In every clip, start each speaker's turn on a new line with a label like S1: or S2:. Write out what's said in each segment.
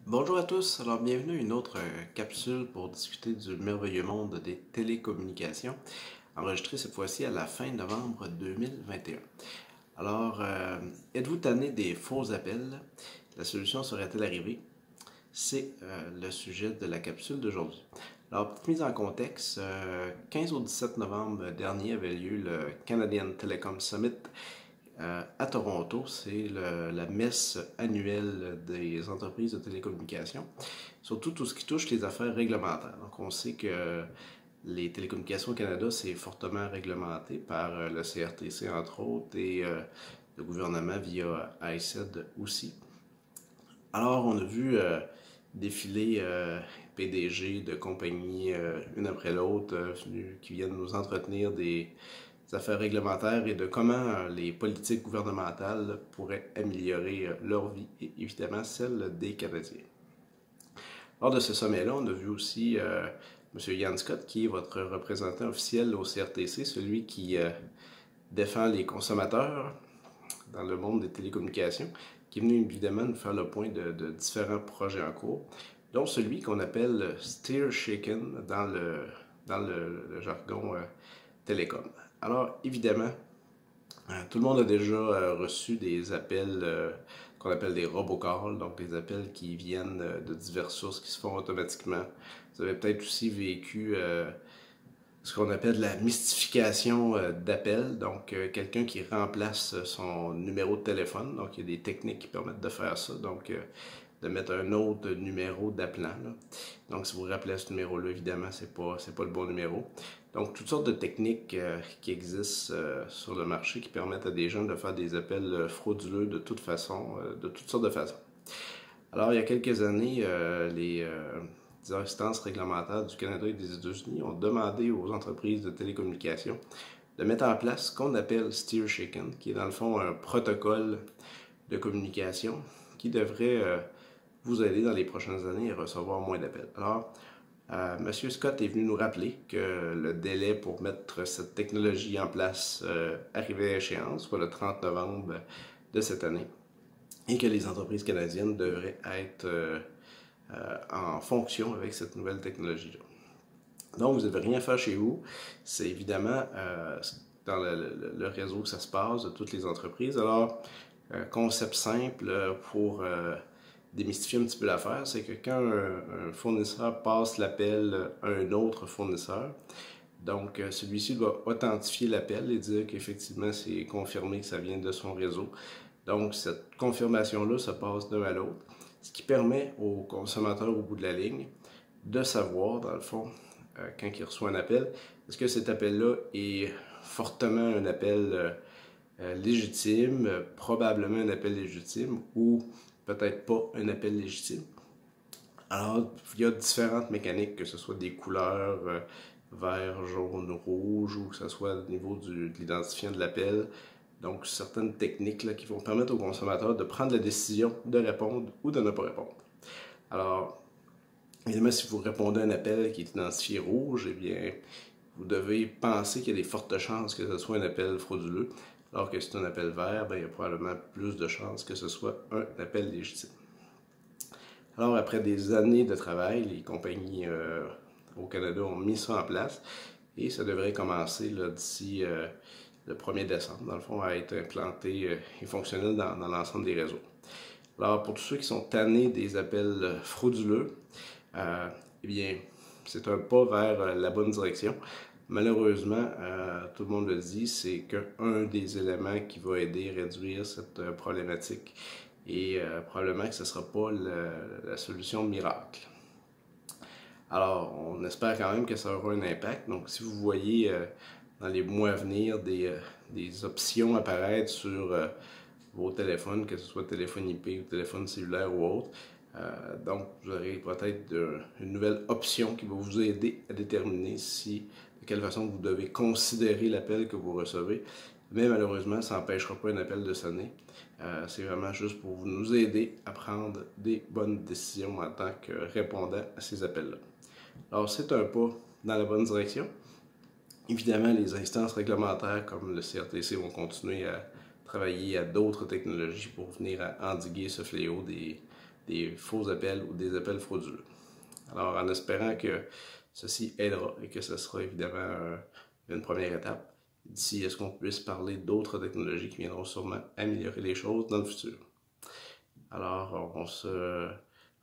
S1: Bonjour à tous, alors bienvenue à une autre capsule pour discuter du merveilleux monde des télécommunications, enregistrée cette fois-ci à la fin novembre 2021. Alors, êtes-vous tanné des faux appels? La solution serait-elle arrivée? C'est le sujet de la capsule d'aujourd'hui. Alors, petite mise en contexte, 15 au 17 novembre dernier avait lieu le Canadian Telecom Summit à Toronto. C'est la messe annuelle des entreprises de télécommunications, surtout tout ce qui touche les affaires réglementaires. Donc, on sait que les télécommunications au Canada, c'est fortement réglementé par le CRTC, entre autres, et le gouvernement via ISED aussi. Alors, on a vu défiler PDG de compagnies, une après l'autre, qui viennent nous entretenir des affaires réglementaires et de comment les politiques gouvernementales pourraient améliorer leur vie et évidemment celle des Canadiens. Lors de ce sommet-là, on a vu aussi M. Ian Scott, qui est votre représentant officiel au CRTC, celui qui défend les consommateurs dans le monde des télécommunications, qui est venu évidemment nous faire le point de différents projets en cours, dont celui qu'on appelle Steer Shaken dans le jargon télécom. Alors, évidemment, tout le monde a déjà reçu des appels qu'on appelle des robocalls, donc des appels qui viennent de diverses sources qui se font automatiquement. Vous avez peut-être aussi vécu ce qu'on appelle la mystification d'appel, donc quelqu'un qui remplace son numéro de téléphone. Donc, il y a des techniques qui permettent de faire ça, donc de mettre un autre numéro d'appelant. Donc, si vous vous rappelez ce numéro-là, évidemment, c'est pas le bon numéro. Donc, toutes sortes de techniques qui existent sur le marché qui permettent à des gens de faire des appels frauduleux de toute façon, de toutes sortes de façons. Alors, il y a quelques années, les instances réglementaires du Canada et des États-Unis ont demandé aux entreprises de télécommunications de mettre en place ce qu'on appelle Steer Shaken, qui est dans le fond un protocole de communication qui devrait vous aider dans les prochaines années à recevoir moins d'appels. Alors, M. Scott est venu nous rappeler que le délai pour mettre cette technologie en place arrivait à échéance, soit le 30 novembre de cette année, et que les entreprises canadiennes devraient être en fonction avec cette nouvelle technologie-là. Donc, vous n'avez rien à faire chez vous. C'est évidemment dans le réseau que ça se passe de toutes les entreprises. Alors, concept simple pour démystifier un petit peu l'affaire, c'est que quand un fournisseur passe l'appel à un autre fournisseur, donc celui-ci doit authentifier l'appel et dire qu'effectivement c'est confirmé que ça vient de son réseau. Donc cette confirmation-là se passe d'un à l'autre, ce qui permet au consommateur au bout de la ligne de savoir, dans le fond, quand il reçoit un appel, est-ce que cet appel-là est fortement un appel légitime, probablement un appel légitime ou peut-être pas un appel légitime. Alors, il y a différentes mécaniques, que ce soit des couleurs vert, jaune, rouge, ou que ce soit au niveau de l'identifiant de l'appel. Donc, certaines techniques là, qui vont permettre au consommateur de prendre la décision de répondre ou de ne pas répondre. Alors, évidemment, si vous répondez à un appel qui est identifié rouge, eh bien, vous devez penser qu'il y a des fortes chances que ce soit un appel frauduleux, alors que si c'est un appel vert, il y a probablement plus de chances que ce soit un appel légitime. Alors, après des années de travail, les compagnies au Canada ont mis ça en place et ça devrait commencer d'ici le 1er décembre, dans le fond, à être implanté et fonctionnel dans l'ensemble des réseaux. Alors, pour tous ceux qui sont tannés des appels frauduleux, eh bien, c'est un pas vers la bonne direction. Malheureusement, tout le monde le dit, c'est qu'un des éléments qui va aider à réduire cette problématique. Et probablement que ce ne sera pas la solution miracle. Alors, on espère quand même que ça aura un impact. Donc, si vous voyez dans les mois à venir des options apparaître sur vos téléphones, que ce soit téléphone IP ou téléphone cellulaire ou autre, donc vous aurez peut-être une nouvelle option qui va vous aider à déterminer de quelle façon vous devez considérer l'appel que vous recevez. Mais malheureusement, ça n'empêchera pas un appel de sonner. C'est vraiment juste pour nous aider à prendre des bonnes décisions en tant que répondant à ces appels-là. Alors, c'est un pas dans la bonne direction. Évidemment, les instances réglementaires comme le CRTC vont continuer à travailler à d'autres technologies pour venir à endiguer ce fléau des faux appels ou des appels frauduleux. Alors, en espérant que ceci aidera et que ce sera évidemment une première étape, d'ici à ce qu'on puisse parler d'autres technologies qui viendront sûrement améliorer les choses dans le futur. Alors, on se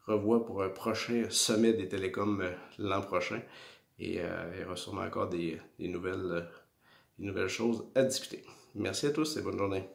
S1: revoit pour un prochain sommet des télécoms l'an prochain et il y aura sûrement encore des nouvelles choses à discuter. Merci à tous et bonne journée.